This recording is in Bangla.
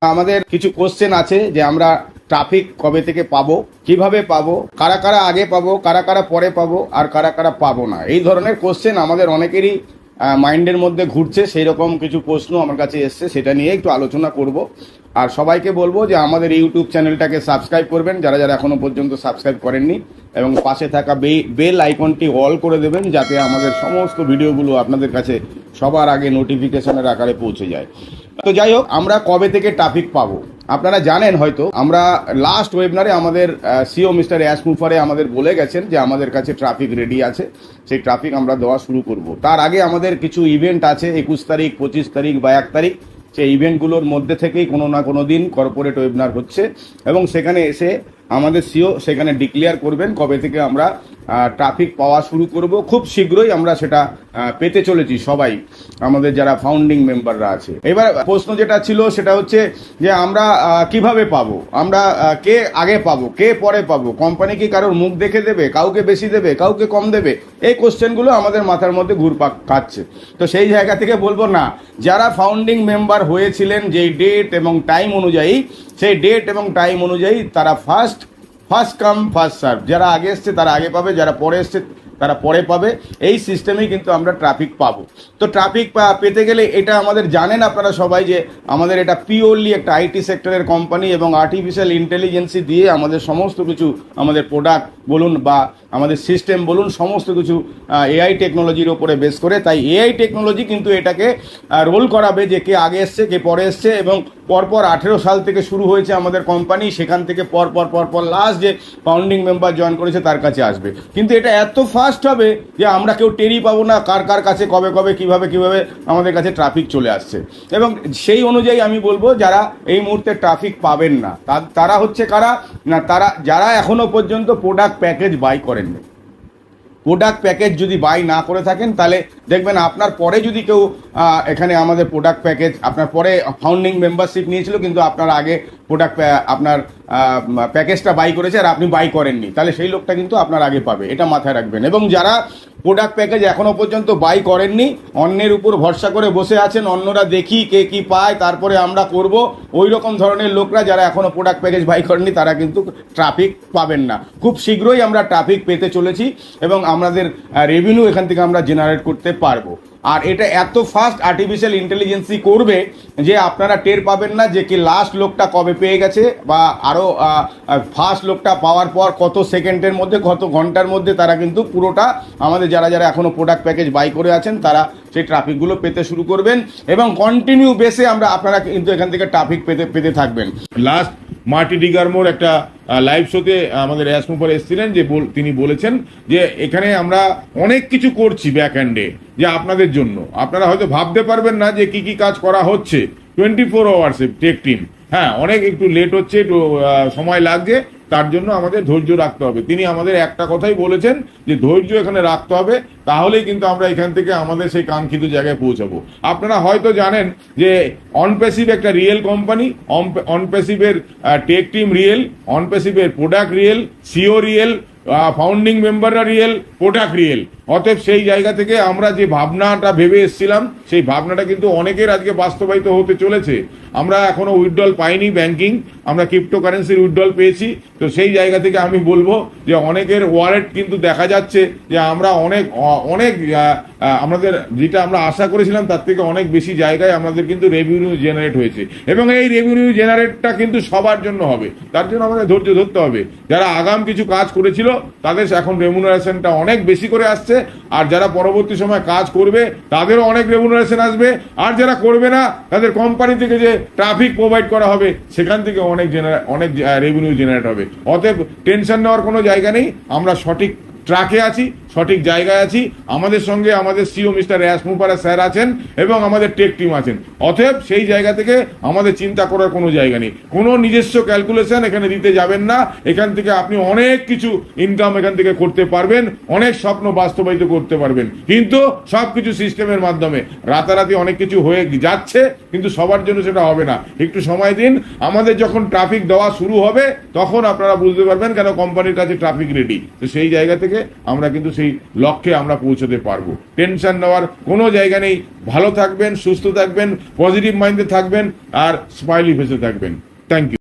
আমাদের কিছু কোশ্চেন আছে যে আমরা ট্রাফিক কবে থেকে পাবো, কিভাবে পাবো, কারা কারা আগে পাবো, কারা কারা পরে পাবো, আর কারা কারা পাবো না। এই ধরনের কোশ্চেন আমাদের অনেকেরই মাইন্ডের মধ্যে ঘুরছে। সেই রকম কিছু প্রশ্ন আমার কাছে এসছে, সেটা নিয়ে একটু আলোচনা করব। আর সবাইকে বলবো যে আমাদের ইউটিউব চ্যানেলটাকে সাবস্ক্রাইব করবেন যারা যারা এখনো পর্যন্ত সাবস্ক্রাইব করেননি, এবং পাশে থাকা বেল আইকনটি অল করে দেবেন যাতে আমাদের সমস্ত ভিডিওগুলো আপনাদের কাছে সবার আগে নোটিফিকেশনের আকারে পৌঁছে যায়। তো যাই হোক, আমরা কবে থেকে ট্রাফিক পাবো আপনারা জানেন হয়তো। আমরা লাস্ট ওয়েবিনারে আমাদের সিও মিস্টার অ্যাশ মুফারে আমাদের বলে গেছেন যে আমাদের কাছে ট্রাফিক রেডি আছে, সেই ট্রাফিক আমরা দেওয়া শুরু করব। তার আগে আমাদের কিছু ইভেন্ট আছে 21 তারিখ, 25 তারিখ বা 1 তারিখ। সেই ইভেন্টগুলোর মধ্যে থেকেই কোনো না কোনো দিন কর্পোরেট ওয়েবিনার হচ্ছে, এবং সেখানে এসে আমাদের সিও সেখানে ডিক্লেয়ার করবেন কবে থেকে আমরা ট্রাফিক পাওয়া শুরু করব। খুব শীঘ্রই আমরা সেটা পেতে চলেছি সবাই, আমাদের যারা ফাউন্ডিং মেম্বাররা আছে। এবার প্রশ্ন যেটা ছিল সেটা হচ্ছে যে আমরা কিভাবে পাবো, আমরা কে আগে পাবো, কে পরে পাবো, কোম্পানি কি কারোর মুখ দেখে দেবে, কাউকে বেশি দেবে, কাউকে কম দেবে? এই কোশ্চেনগুলো আমাদের মাথার মধ্যে ঘুরপাক খাচ্ছে। তো সেই জায়গা থেকে বলবো না, যারা ফাউন্ডিং মেম্বার হয়েছিলেন যেই ডেট এবং টাইম অনুযায়ী, সেই ডেট এবং টাইম অনুযায়ী তারা ফার্স্ট কাম ফার্স্ট সার্ভ। যারা আগে এসছে তারা আগে পাবে, যারা পরে এসছে তারা পরে পাবে। এই সিস্টেমেই কিন্তু আমরা ট্রাফিক পাবো। তো ট্রাফিক পেতে গেলে এটা আমাদের জানেন আপনারা সবাই যে আমাদের এটা পিওরলি একটা আইটি সেক্টরের কোম্পানি, এবং আর্টিফিশিয়াল ইন্টেলিজেন্সি দিয়ে আমাদের সমস্ত কিছু, আমাদের প্রোডাক্ট বলুন বা আমাদের সিস্টেম বলুন, সমস্ত কিছু এআই টেকনোলজির ওপরে বেস করে। তাই এআই টেকনোলজি কিন্তু এটাকে রোল করাবে যে কে আগে এসছে কে পরে এসছে। এবং পরপর 18 সাল থেকে শুরু হয়েছে আমাদের কোম্পানি, সেখান থেকে পরপর লাস্ট যে ফাউন্ডিং মেম্বার জয়েন করেছে তার কাছে আসবে। কিন্তু এটা এত ফাস্ট হবে যে আমরা কেউ টেরই পাবো না কার কার কাছে কবে কবে কিভাবে আমাদের কাছে ট্রাফিক চলে আসছে। এবং সেই অনুযায়ী আমি বলবো যারা এই মুহূর্তে ট্রাফিক পাবেন না তারা হচ্ছে কারা না, তারা যারা এখনো পর্যন্ত প্রোডাক্ট প্যাকেজ বাই করেননি। প্রোডাক্ট প্যাকেজ যদি বাই না করে থাকেন তাহলে দেখবেন আপনার পরে যদি কেউ এখানে আমাদের প্রোডাক্ট প্যাকেজ, আপনার পরে ফাউন্ডিং মেম্বারশিপ নিয়েছিল কিন্তু আপনার আগে প্রোডাক্ট আপনার প্যাকেজটা বাই করেছে আর আপনি বাই করেননি, তাহলে সেই লোকটা কিন্তু আপনার আগে পাবে, এটা মাথায় রাখবেন। এবং যারা প্রোডাক্ট প্যাকেজ এখনো পর্যন্ত বাই করেননি, অন্যের উপর ভরসা করে বসে আছেন, অন্যরা দেখি কে কি পায় তারপরে আমরা করব, ওই রকম ধরনের লোকরা যারা এখনো প্রোডাক্ট প্যাকেজ বাই করেননি তারা কিন্তু ট্রাফিক পাবেন না। খুব শীঘ্রই আমরা ট্রাফিক পেতে চলেছি এবং আমাদের রেভিনিউ এখান থেকে আমরা জেনারেট করতে পারবো। আর এটা এত ফাস্ট আর্টিফিশিয়াল ইন্টেলিজেন্সি করবে যে আপনারা টের পাবেন না যে কি লাস্ট লোকটা কবে পেয়ে গেছে, বা আরও ফার্স্ট লোকটা পাওয়ার পর কত সেকেন্ডের মধ্যে, কত ঘন্টার মধ্যে তারা কিন্তু পুরোটা আমাদের যারা যারা এখনও প্রোডাক্ট প্যাকেজ বাই করে আছেন তারা সেই ট্রাফিকগুলো পেতে শুরু করবেন। এবং কন্টিনিউ বেসে আপনারা কিন্তু এখান থেকে ট্রাফিক পেতে থাকবেন। লাস্ট মার্টি ডিগারমোর একটা লাইভ শোতে আমাদের অ্যাশ মুফার এসেছিলেন, যে তিনি বলেছেন যে এখানে আমরা অনেক কিছু করছি ব্যাক হ্যান্ডে, যে আপনাদের জন্য আপনারা হয়তো ভাবতে পারবেন না যে কি কি কাজ করা হচ্ছে 24 আওয়ার্সে টেক টিম। হ্যাঁ, অনেক একটু লেট হচ্ছে, একটু সময় লাগছে, তার জন্য আমাদের ধৈর্য রাখতে হবে। তিনি আমাদের একটা কথাই বলেছেন যে ধৈর্য এখানে রাখতে হবে, তাহলেই কিন্তু আমরা এখান থেকে আমাদের সেই কাঙ্ক্ষিত জায়গায় পৌঁছাবো। আপনারা হয়তো জানেন যে অনপ্যাসিভ একটা রিয়েল কোম্পানি, অনপ্যাসিভের টেক টিম রিয়েল, অনপ্যাসিভের product real, CEO real, founding মেম্বাররা রিয়েল, প্রোডাক্ট রিয়েল। অতএব সেই জায়গা থেকে আমরা যে ভাবনাটা ভেবে এসেছিলাম সেই ভাবনাটা কিন্তু অনেকের আজকে বাস্তবায়িত হতে চলেছে। আমরা এখনো উইথড্রল পাইনি ব্যাংকিং, আমরা ক্রিপ্টোকারেন্সির উইথড্রল পেয়েছি। তো সেই জায়গা থেকে আমি বলবো যে অনেকের ওয়ালেট কিন্তু দেখা যাচ্ছে যে আমরা অনেক আমাদের যেটা আমরা আশা করেছিলাম তার থেকে অনেক বেশি জায়গায় আমাদের কিন্তু রেভিনিউ জেনারেট হয়েছে, এবং এই রেভিনিউ জেনারেটটা কিন্তু সবার জন্য হবে। তার জন্য আমাদের ধৈর্য ধরতে হবে। যারা আগাম কিছু কাজ করেছিল তাদের এখন রেমুনারেশনটা অনেক বেশি করে আসছে, আর যারা পরবর্তী সময় কাজ করবে তাদেরও অনেক রেমুনারেশন আসবে, আর যারা করবে না তাদের কোম্পানি থেকে যে ট্রাফিক প্রোভাইড করা হবে সেখান থেকে অনেক রেভিনিউ জেনারেট হবে। অতএব টেনশন নেওয়ার কোনো জায়গা নেই, আমরা সঠিক ট্র্যাকে আছি, সঠিক জায়গায় আছি। আমাদের সঙ্গে আমাদের সিও মিস্টার অ্যাশ মুফার স্যার আছেন এবং আমাদের টেক টিম আছেন। অতএব সেই জায়গা থেকে আমাদের চিন্তা করার কোনো জায়গা নেই, কোনো নিজস্ব ক্যালকুলেশন এখানে দিতে যাবেন না। এখান থেকে আপনি অনেক কিছু ইনকাম এখান থেকে করতে পারবেন, অনেক স্বপ্ন বাস্তবায়িত করতে পারবেন, কিন্তু সব কিছু সিস্টেমের মাধ্যমে। রাতারাতি অনেক কিছু হয়ে যাচ্ছে কিন্তু সবার জন্য সেটা হবে না, একটু সময় দিন। আমাদের যখন ট্রাফিক দেওয়া শুরু হবে তখন আপনারা বুঝতে পারবেন কেন কোম্পানির কাছে ট্রাফিক রেডি। তো সেই জায়গা থেকে আমরা কিন্তু সেই সেই লক্ষ্যে আমরা পৌঁছতে পারবো। টেনশন নেওয়ার কোনো জায়গা নেই। ভালো থাকবেন, সুস্থ থাকবেন, পজিটিভ মাইন্ডে থাকবেন আর স্মাইলি ফেসে থাকবেন। Thank you.